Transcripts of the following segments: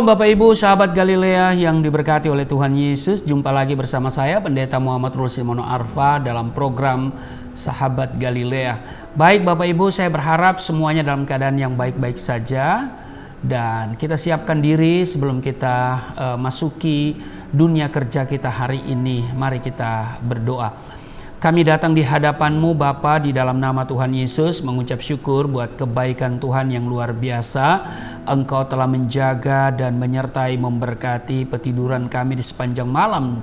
Shalom Bapak Ibu, sahabat Galilea yang diberkati oleh Tuhan Yesus. Jumpa lagi bersama saya Pendeta Muhammad Rusimono Arfa dalam program Sahabat Galilea. Baik Bapak Ibu, saya berharap semuanya dalam keadaan yang baik-baik saja. Dan kita siapkan diri sebelum kita masuki dunia kerja kita hari ini. Mari kita berdoa. Kami datang di hadapan-Mu Bapa di dalam nama Tuhan Yesus, mengucap syukur buat kebaikan Tuhan yang luar biasa. Engkau telah menjaga dan menyertai memberkati petiduran kami di sepanjang malam.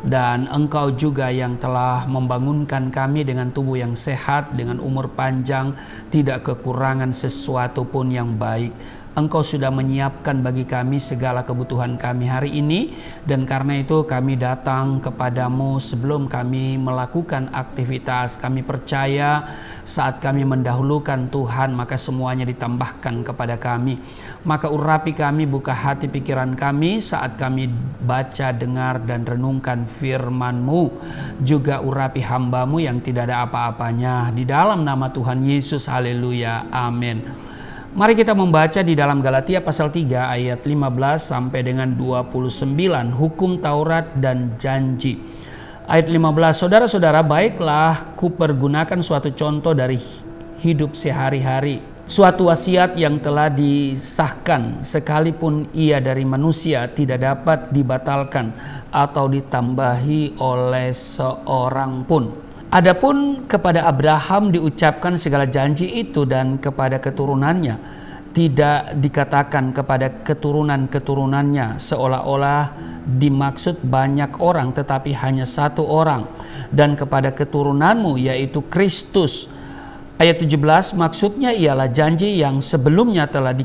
Dan Engkau juga yang telah membangunkan kami dengan tubuh yang sehat, dengan umur panjang, tidak kekurangan sesuatu pun yang baik. Engkau sudah menyiapkan bagi kami segala kebutuhan kami hari ini, dan karena itu kami datang kepadamu sebelum kami melakukan aktivitas. Kami percaya saat kami mendahulukan Tuhan, maka semuanya ditambahkan kepada kami. Maka urapi kami, buka hati pikiran kami saat kami baca, dengar, dan renungkan firman-Mu. Juga urapi hamba-Mu yang tidak ada apa-apanya. Di dalam nama Tuhan Yesus, haleluya, amin. Mari kita membaca di dalam Galatia pasal 3 ayat 15 sampai dengan 29, hukum Taurat dan janji. Ayat 15, saudara-saudara, baiklah kupergunakan suatu contoh dari hidup sehari-hari, suatu wasiat yang telah disahkan, sekalipun ia dari manusia, tidak dapat dibatalkan atau ditambahi oleh seorang pun. Adapun kepada Abraham diucapkan segala janji itu, dan kepada keturunannya, tidak dikatakan kepada keturunan-keturunannya, seolah-olah dimaksud banyak orang, tetapi hanya satu orang, dan kepada keturunanmu, yaitu Kristus. Ayat 17, maksudnya ialah janji yang sebelumnya telah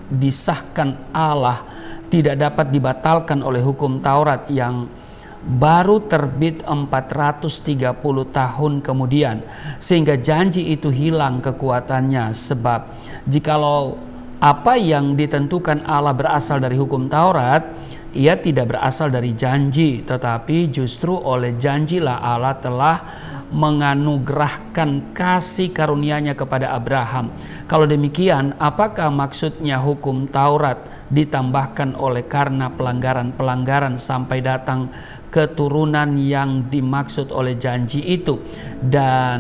disahkan Allah, tidak dapat dibatalkan oleh hukum Taurat yang baru terbit 430 tahun kemudian, sehingga janji itu hilang kekuatannya. Sebab jikalau apa yang ditentukan Allah berasal dari hukum Taurat, ia tidak berasal dari janji, tetapi justru oleh janjilah Allah telah menganugerahkan kasih karunia-Nya kepada Abraham. Kalau demikian, apakah maksudnya hukum Taurat ditambahkan oleh karena pelanggaran-pelanggaran sampai datang keturunan yang dimaksud oleh janji itu, dan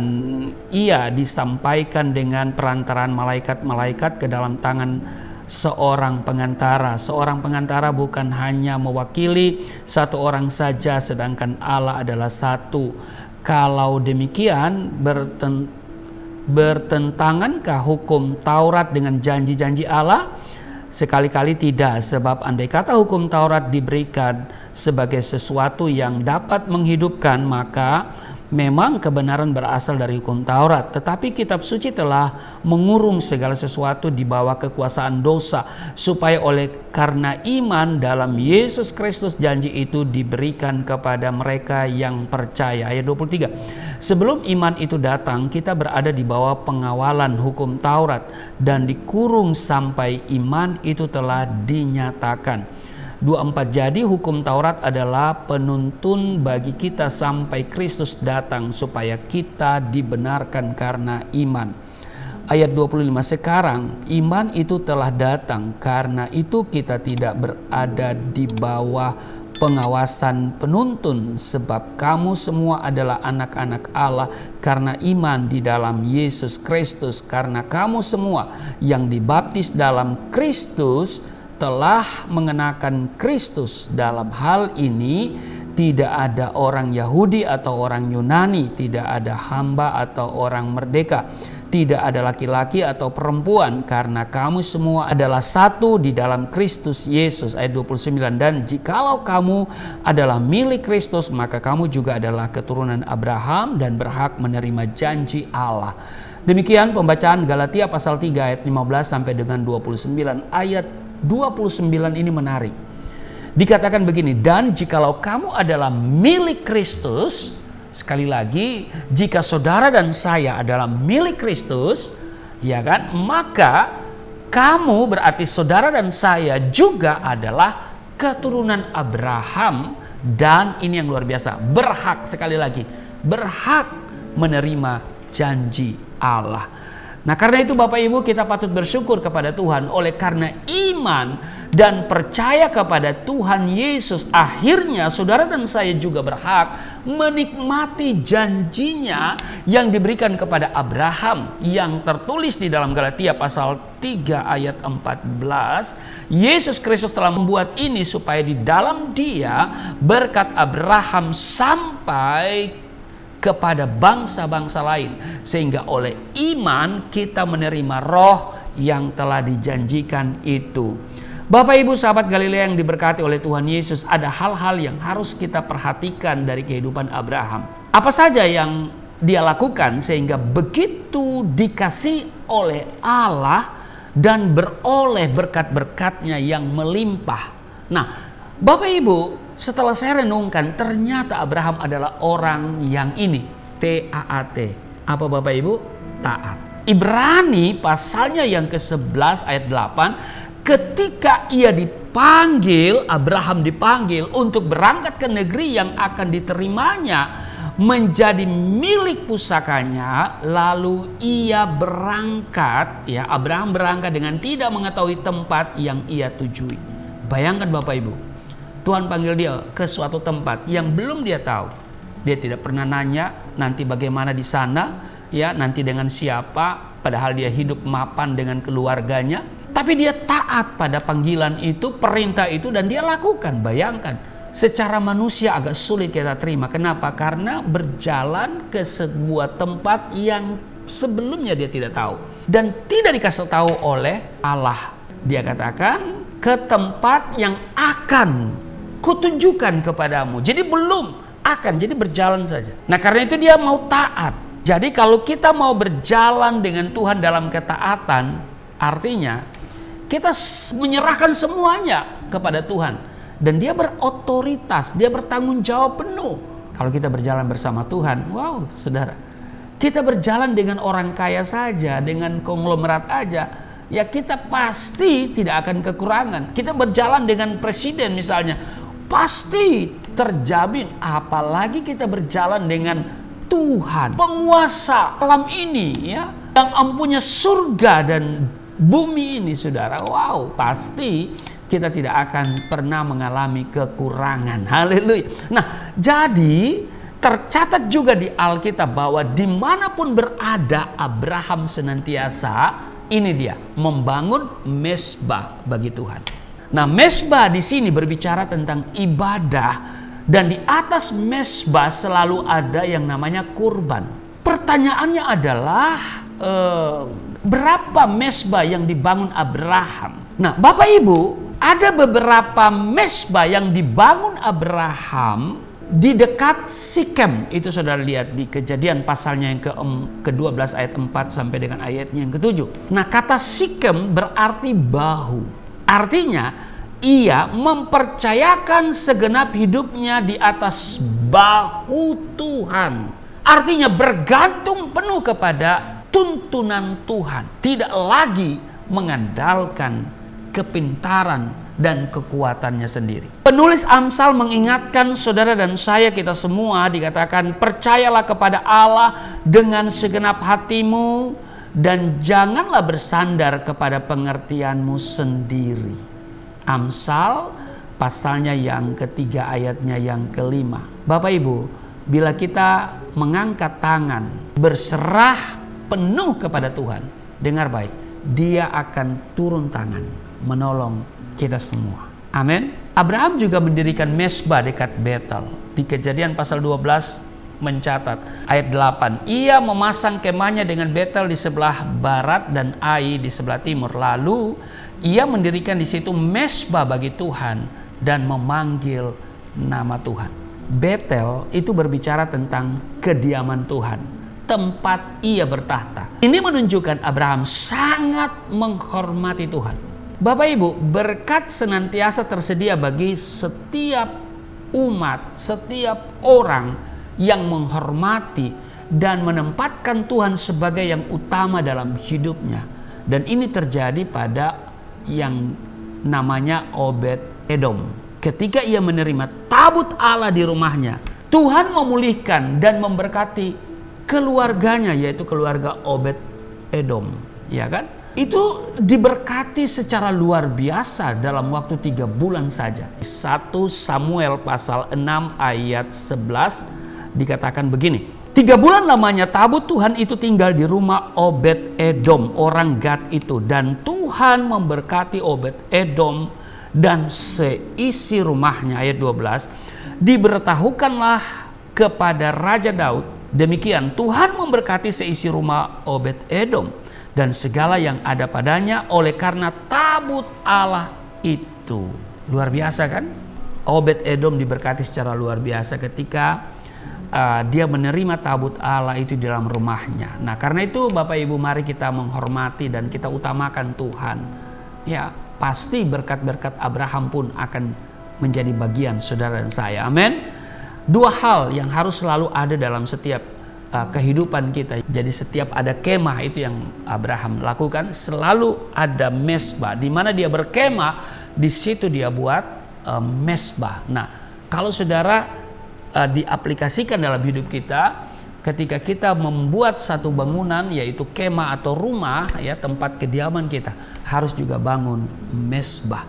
ia disampaikan dengan perantaraan malaikat-malaikat ke dalam tangan seorang pengantara. Seorang pengantara bukan hanya mewakili satu orang saja, sedangkan Allah adalah satu. Kalau demikian, bertentangankah hukum Taurat dengan janji-janji Allah? Sekali-kali tidak, sebab andai kata hukum Taurat diberikan sebagai sesuatu yang dapat menghidupkan, maka memang kebenaran berasal dari hukum Taurat. Tetapi kitab suci telah mengurung segala sesuatu di bawah kekuasaan dosa, supaya oleh karena iman dalam Yesus Kristus janji itu diberikan kepada mereka yang percaya. Ayat 23, sebelum iman itu datang, kita berada di bawah pengawalan hukum Taurat dan dikurung sampai iman itu telah dinyatakan. 24, jadi hukum Taurat adalah penuntun bagi kita sampai Kristus datang, supaya kita dibenarkan karena iman. Ayat 25, sekarang iman itu telah datang, karena itu kita tidak berada di bawah pengawasan penuntun, sebab kamu semua adalah anak-anak Allah karena iman di dalam Yesus Kristus. Karena kamu semua yang dibaptis dalam Kristus telah mengenakan Kristus. Dalam hal ini tidak ada orang Yahudi atau orang Yunani, tidak ada hamba atau orang merdeka, tidak ada laki-laki atau perempuan, karena kamu semua adalah satu di dalam Kristus Yesus. Ayat 29, dan jikalau kamu adalah milik Kristus, maka kamu juga adalah keturunan Abraham dan berhak menerima janji Allah. Demikian pembacaan Galatia pasal 3 ayat 15 sampai dengan 29. Ayat 29 ini menarik. Dikatakan begini, dan jikalau kamu adalah milik Kristus, sekali lagi, jika saudara dan saya adalah milik Kristus, ya kan, maka kamu berarti saudara dan saya juga adalah keturunan Abraham, dan ini yang luar biasa, berhak, sekali lagi, berhak menerima janji Allah. Nah, karena itu Bapak Ibu, kita patut bersyukur kepada Tuhan. Oleh karena iman dan percaya kepada Tuhan Yesus, akhirnya saudara dan saya juga berhak menikmati janjinya yang diberikan kepada Abraham, yang tertulis di dalam Galatia pasal 3 ayat 14. Yesus Kristus telah membuat ini supaya di dalam Dia berkat Abraham sampai kepada bangsa-bangsa lain, sehingga oleh iman kita menerima roh yang telah dijanjikan itu. Bapak Ibu sahabat Galilea yang diberkati oleh Tuhan Yesus, ada hal-hal yang harus kita perhatikan dari kehidupan Abraham. Apa saja yang dia lakukan sehingga begitu dikasih oleh Allah dan beroleh berkat-berkatnya yang melimpah. Nah, Bapak Ibu, setelah saya renungkan, ternyata Abraham adalah orang yang ini, T-A-A-T. Apa Bapak Ibu? Taat. Ibrani pasalnya yang ke-11 ayat 8, ketika ia dipanggil, Abraham dipanggil untuk berangkat ke negeri yang akan diterimanya menjadi milik pusakanya, lalu ia berangkat, ya, Abraham berangkat dengan tidak mengetahui tempat yang ia tujui. Bayangkan Bapak Ibu, Tuhan panggil dia ke suatu tempat yang belum dia tahu. Dia tidak pernah nanya nanti bagaimana di sana, ya, nanti dengan siapa, padahal dia hidup mapan dengan keluarganya. Tapi dia taat pada panggilan itu, perintah itu, dan dia lakukan. Bayangkan, secara manusia agak sulit kita terima. Kenapa? Karena berjalan ke sebuah tempat yang sebelumnya dia tidak tahu dan tidak dikasih tahu oleh Allah. Dia katakan, ke tempat yang akan kutunjukkan kepadamu. Jadi belum, akan, jadi berjalan saja. Nah, karena itu dia mau taat. Jadi kalau kita mau berjalan dengan Tuhan dalam ketaatan, artinya kita menyerahkan semuanya kepada Tuhan. Dan dia berotoritas, dia bertanggung jawab penuh. Kalau kita berjalan bersama Tuhan, wow saudara, kita berjalan dengan orang kaya saja, dengan konglomerat aja, ya kita pasti tidak akan kekurangan. Kita berjalan dengan presiden misalnya, pasti terjamin. Apalagi kita berjalan dengan Tuhan, penguasa alam ini, ya, yang empunya surga dan bumi ini, saudara. Wow, pasti kita tidak akan pernah mengalami kekurangan. Haleluya. Nah, jadi tercatat juga di Alkitab bahwa dimanapun berada Abraham senantiasa, ini dia, membangun mezbah bagi Tuhan. Nah, mezbah di sini berbicara tentang ibadah, dan di atas mezbah selalu ada yang namanya kurban. Pertanyaannya adalah berapa mezbah yang dibangun Abraham? Nah, Bapak Ibu, ada beberapa mezbah yang dibangun Abraham di dekat Sikem. Itu saudara lihat di Kejadian pasalnya yang ke-12 ayat 4 sampai dengan ayatnya yang ke-7. Nah, kata Sikem berarti bahu. Artinya ia mempercayakan segenap hidupnya di atas bahu Tuhan. Artinya bergantung penuh kepada tuntunan Tuhan. Tidak lagi mengandalkan kepintaran dan kekuatannya sendiri. Penulis Amsal mengingatkan saudara dan saya, kita semua, dikatakan percayalah kepada Allah dengan segenap hatimu dan janganlah bersandar kepada pengertianmu sendiri. Amsal pasalnya yang ketiga ayatnya yang kelima. Bapak Ibu, bila kita mengangkat tangan berserah penuh kepada Tuhan, dengar baik, Dia akan turun tangan menolong kita semua. Amin. Abraham juga mendirikan mezbah dekat Betel. Di Kejadian pasal 12 mencatat ayat 8, ia memasang kemahnya dengan Betel di sebelah barat dan Ai di sebelah timur. Lalu ia mendirikan di situ mezbah bagi Tuhan dan memanggil nama Tuhan. Betel itu berbicara tentang kediaman Tuhan, tempat ia bertahta. Ini menunjukkan Abraham sangat menghormati Tuhan. Bapak Ibu, berkat senantiasa tersedia bagi setiap umat, setiap orang yang menghormati dan menempatkan Tuhan sebagai yang utama dalam hidupnya. Dan ini terjadi pada yang namanya Obed-Edom. Ketika ia menerima tabut Allah di rumahnya, Tuhan memulihkan dan memberkati keluarganya, yaitu keluarga Edom, ya kan? Itu diberkati secara luar biasa dalam waktu 3 bulan saja. 1 Samuel pasal 6 ayat 11 dikatakan begini. 3 bulan lamanya tabut Tuhan itu tinggal di rumah Obed Edom, orang Gad itu. Dan Tuhan memberkati Obed Edom dan seisi rumahnya. Ayat 12. Diberitahukanlah kepada Raja Daud, demikian Tuhan memberkati seisi rumah Obed Edom dan segala yang ada padanya oleh karena tabut Allah itu. Luar biasa kan? Obed Edom diberkati secara luar biasa ketika dia menerima tabut Allah itu di dalam rumahnya. Nah, karena itu Bapak Ibu, mari kita menghormati dan kita utamakan Tuhan. Ya, pasti berkat-berkat Abraham pun akan menjadi bagian saudara dan saya. Amin. 2 hal yang harus selalu ada dalam setiap kehidupan kita. Jadi setiap ada kemah, itu yang Abraham lakukan, selalu ada mesbah. Di mana dia berkemah, di situ dia buat mesbah. Nah, kalau saudara diaplikasikan dalam hidup kita, ketika kita membuat satu bangunan, yaitu kemah atau rumah, ya, tempat kediaman kita, harus juga bangun mesbah,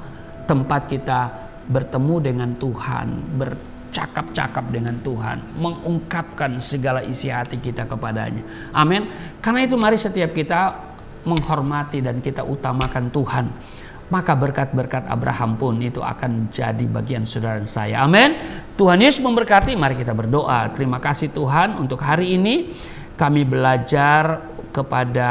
tempat kita bertemu dengan Tuhan, bercakap-cakap dengan Tuhan, mengungkapkan segala isi hati kita kepadanya. Amin. Karena itu mari setiap kita menghormati dan kita utamakan Tuhan, maka berkat-berkat Abraham pun itu akan jadi bagian saudara dan saya. Amin. Tuhan Yesus memberkati. Mari kita berdoa. Terima kasih Tuhan untuk hari ini kami belajar kepada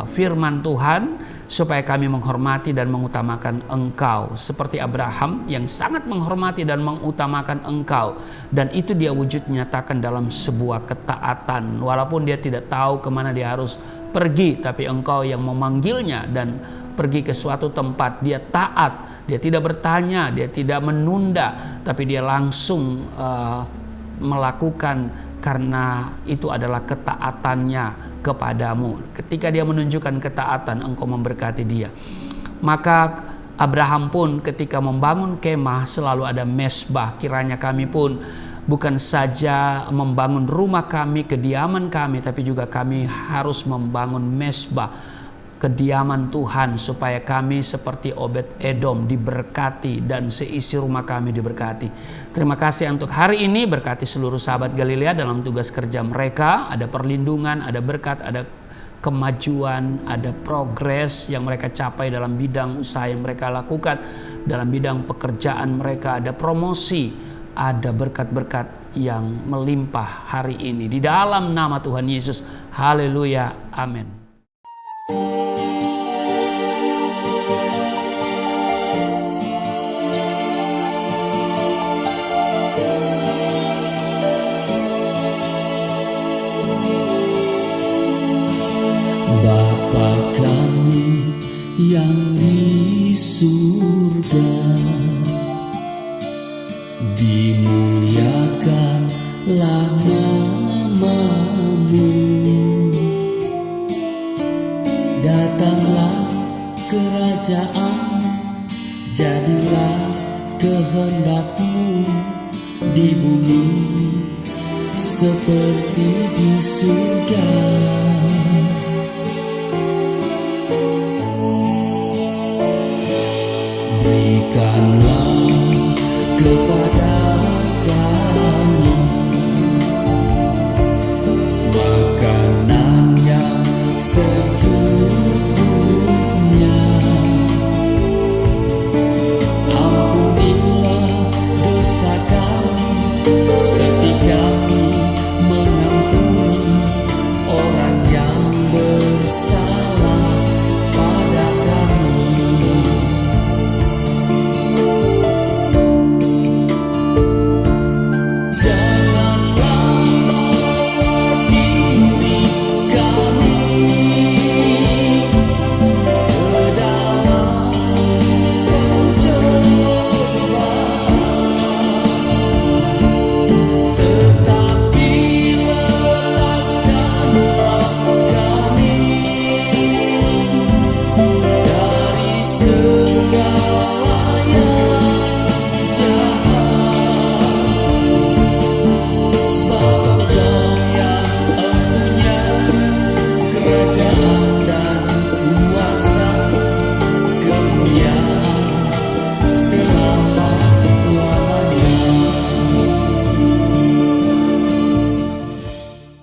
firman Tuhan, supaya kami menghormati dan mengutamakan Engkau seperti Abraham yang sangat menghormati dan mengutamakan Engkau, dan itu dia wujud nyatakan dalam sebuah ketaatan. Walaupun dia tidak tahu kemana dia harus pergi, tapi Engkau yang memanggilnya dan pergi ke suatu tempat, dia taat, dia tidak bertanya, dia tidak menunda, tapi dia langsung melakukan, karena itu adalah ketaatannya kepadamu. Ketika dia menunjukkan ketaatan, Engkau memberkati dia. Maka Abraham pun ketika membangun kemah selalu ada mesbah. Kiranya kami pun bukan saja membangun rumah kami, kediaman kami, tapi juga kami harus membangun mesbah, kediaman Tuhan, supaya kami seperti Obed Edom diberkati dan seisi rumah kami diberkati. Terima kasih untuk hari ini. Berkati seluruh sahabat Galilea dalam tugas kerja mereka. Ada perlindungan, ada berkat, ada kemajuan, ada progres yang mereka capai dalam bidang usaha yang mereka lakukan, dalam bidang pekerjaan mereka, ada promosi, ada berkat-berkat yang melimpah hari ini. Di dalam nama Tuhan Yesus. Haleluya. Amin. Bapa kami yang di surga, dimuliakanlah nama-Mu. Datanglah kerajaan, jadilah kehendak-Mu di bumi seperti di surga. Berikanlah kepada